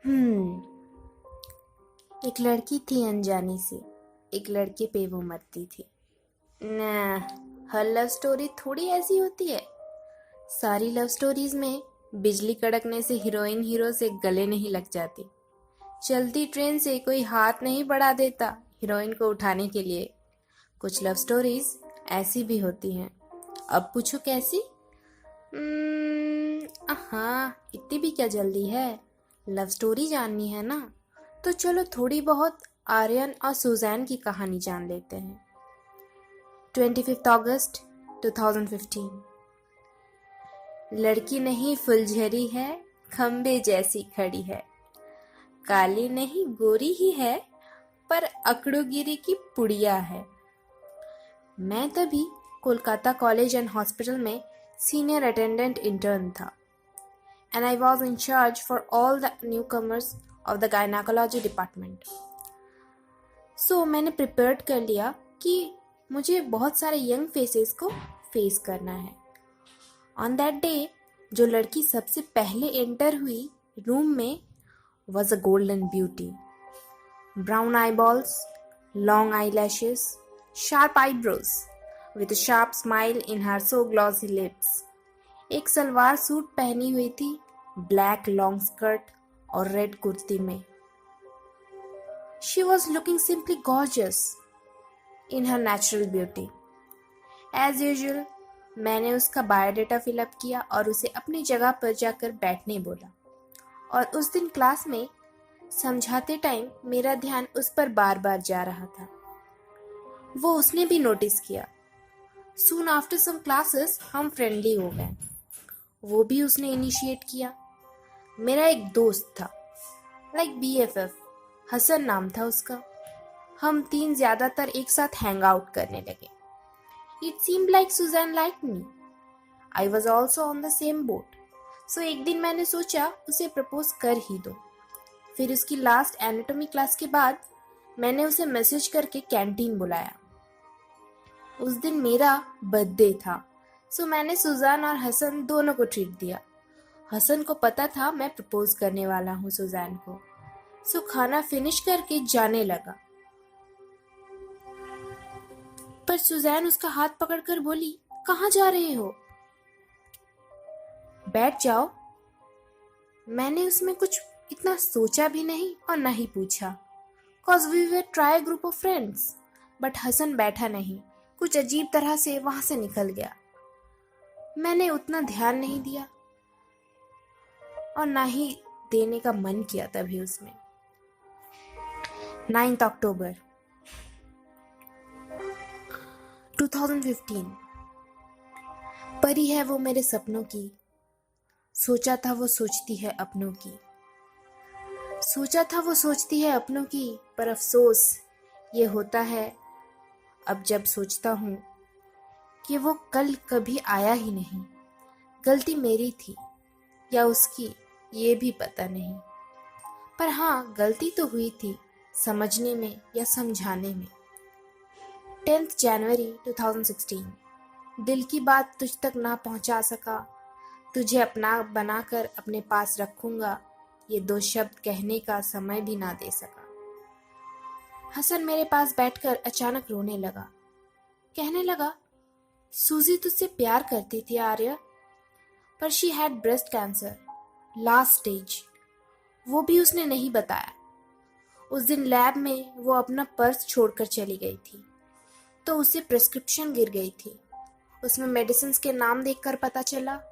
हम्म एक लड़की थी अनजानी से, एक लड़के पे वो मरती थी। ना, हर लव स्टोरी थोड़ी ऐसी होती है। सारी लव स्टोरीज में बिजली कड़कने से हीरोइन हीरो से गले नहीं लग जाती। चलती ट्रेन से कोई हाथ नहीं बढ़ा देता हीरोइन को उठाने के लिए। कुछ लव स्टोरीज ऐसी भी होती हैं। अब पूछो कैसी? हाँ, इतनी भी क्या जल्दी है? लव स्टोरी जाननी है ना? तो चलो थोड़ी बहुत आर्यन और सुजैन की कहानी जान लेते हैं। 25 अगस्त 2015। लड़की नहीं फुलझड़ी है, खंबे जैसी खड़ी है। काली नहीं गोरी ही है, पर अकड़ोगिरी की पुड़िया है। मैं तभी कोलकाता कॉलेज एंड हॉस्पिटल में सीनियर अटेंडेंट इंटर्न था, and I was in charge for all the newcomers of the gynecology department. So मैंने प्रिपेयर्ड कर लिया कि मुझे बहुत सारे यंग फेसेस को फेस करना है। ऑन दैट डे जो लड़की सबसे पहले एंटर हुई रूम में was a golden beauty. Brown eyeballs, long eyelashes, sharp eyebrows, with a sharp smile in her so glossy lips. एक सलवार सूट पहनी हुई थी, ब्लैक लॉन्ग स्कर्ट और रेड कुर्ती में। She was looking simply gorgeous in her natural beauty. As usual, मैंने उसका biodata fill up किया और उसे अपनी जगह पर जाकर बैठने बोला। और उस दिन क्लास में समझाते टाइम मेरा ध्यान उस पर बार बार जा रहा था। वो उसने भी नोटिस किया। Soon after some classes हम फ्रेंडली हो गए। वो भी उसने इनिशिएट किया। मेरा एक दोस्त था, लाइक BFF, हसन नाम था उसका। हम तीन ज्यादातर एक साथ हैंग आउट करने लगे। It seemed like Suzanne like me. I was also on the same boat. So एक दिन मैंने सोचा उसे प्रपोज कर ही दो। फिर उसकी लास्ट एनाटॉमी क्लास के बाद मैंने उसे मैसेज करके कैंटीन बुलाया। उस दिन मेरा बर्थडे था, सो मैंने सुजान और हसन दोनों को ट्रीट दिया। हसन को पता था मैं प्रपोज करने वाला हूँ सुजैन को, सो खाना फिनिश करके जाने लगा। पर सुजैन उसका हाथ पकड़कर बोली, कहाँ जा रहे हो? बैठ जाओ। मैंने उसमें कुछ इतना सोचा भी नहीं और ना ही पूछा, cause we were try group of friends. But Hasan बैठा नहीं, कुछ अजीब तरह से वहां से निकल गया। मैंने उतना ध्यान नहीं दिया और ना ही देने का मन किया तभी उसमें। 9 अक्टूबर 2015। परी है वो मेरे सपनों की, सोचा था वो सोचती है अपनों की। सोचा था वो सोचती है अपनों की, पर अफसोस ये होता है अब जब सोचता हूँ कि वो कल कभी आया ही नहीं। गलती मेरी थी या उसकी, ये भी पता नहीं। पर हाँ, गलती तो हुई थी समझने में या समझाने में। 10 जनवरी 2016। दिल की बात तुझ तक ना पहुंचा सका, तुझे अपना बनाकर अपने पास रखूंगा, ये दो शब्द कहने का समय भी ना दे सका। हसन मेरे पास बैठकर अचानक रोने लगा। कहने लगा, सूजी तुझसे प्यार करती थी आर्य, पर she had breast cancer, last stage. वो भी उसने नहीं बताया। उस दिन लैब में वो अपना पर्स छोड़कर चली गई थी, तो उसे प्रिस्क्रिप्शन गिर गई थी। उसमें मेडिसिन के नाम देखकर पता चला।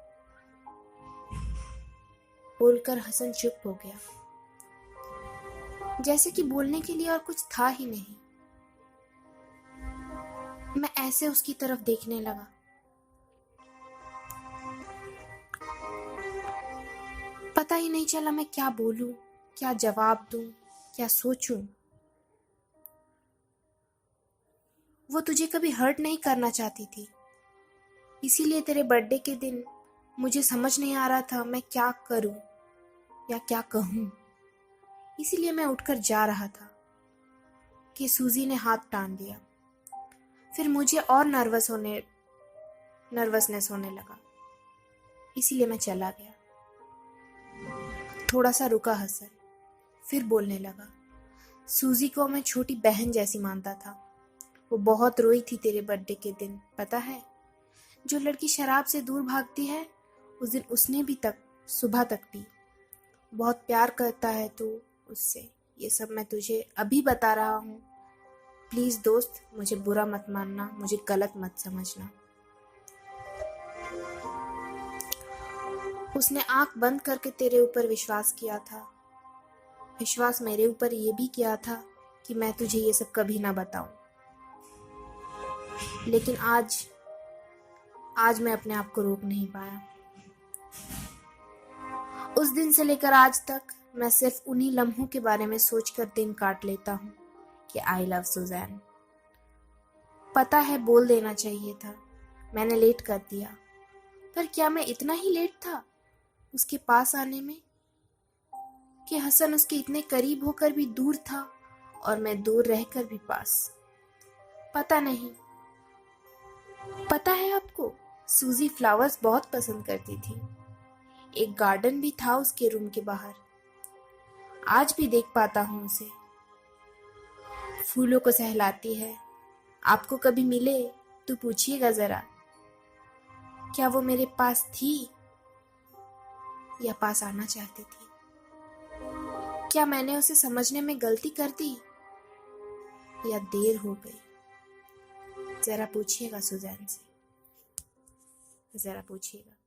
बोलकर हसन चुप हो गया, जैसे कि बोलने के लिए और कुछ था ही नहीं। मैं ऐसे उसकी तरफ देखने लगा। पता ही नहीं चला मैं क्या बोलूं, क्या जवाब दूं, क्या सोचूं। वो तुझे कभी हर्ट नहीं करना चाहती थी, इसीलिए तेरे बर्थडे के दिन मुझे समझ नहीं आ रहा था मैं क्या करूं या क्या कहूं। इसीलिए मैं उठकर जा रहा था कि सूजी ने हाथ टान दिया। फिर मुझे और नर्वसनेस होने लगा, इसीलिए मैं चला गया। थोड़ा सा रुका हसन, फिर बोलने लगा, सूजी को मैं छोटी बहन जैसी मानता था। वो बहुत रोई थी तेरे बर्थडे के दिन, पता है? जो लड़की शराब से दूर भागती है, उस दिन उसने भी तक सुबह तक पी। बहुत प्यार करता है तू उससे, ये सब मैं तुझे अभी बता रहा हूँ। प्लीज दोस्त, मुझे बुरा मत मानना, मुझे गलत मत समझना। उसने आंख बंद करके तेरे ऊपर विश्वास किया था। विश्वास मेरे ऊपर ये भी किया था कि मैं तुझे ये सब कभी ना बताऊं। लेकिन आज मैं अपने आप को रोक नहीं पाया। उस दिन से लेकर आज तक मैं सिर्फ उन्हीं लम्हों के बारे में सोचकर दिन काट लेता हूँ कि आई लव सुजैन। पता है बोल देना चाहिए था, मैंने लेट कर दिया, पर क्या मैं इतना ही लेट था उसके पास आने में कि हसन उसके इतने करीब होकर भी दूर था और मैं दूर रहकर भी पास। पता नहीं। पता है आपको, सूजी फ्लावर्स बहुत पसंद करती थी। एक गार्डन भी था उसके रूम के बाहर। आज भी देख पाता हूँ उसे। फूलों को सहलाती है। आपको कभी मिले तो पूछिएगा जरा, क्या वो मेरे पास थी या पास आना चाहती थी? क्या मैंने उसे समझने में गलती कर दी या देर हो गई? जरा पूछिएगा सुजैन से, जरा पूछिएगा।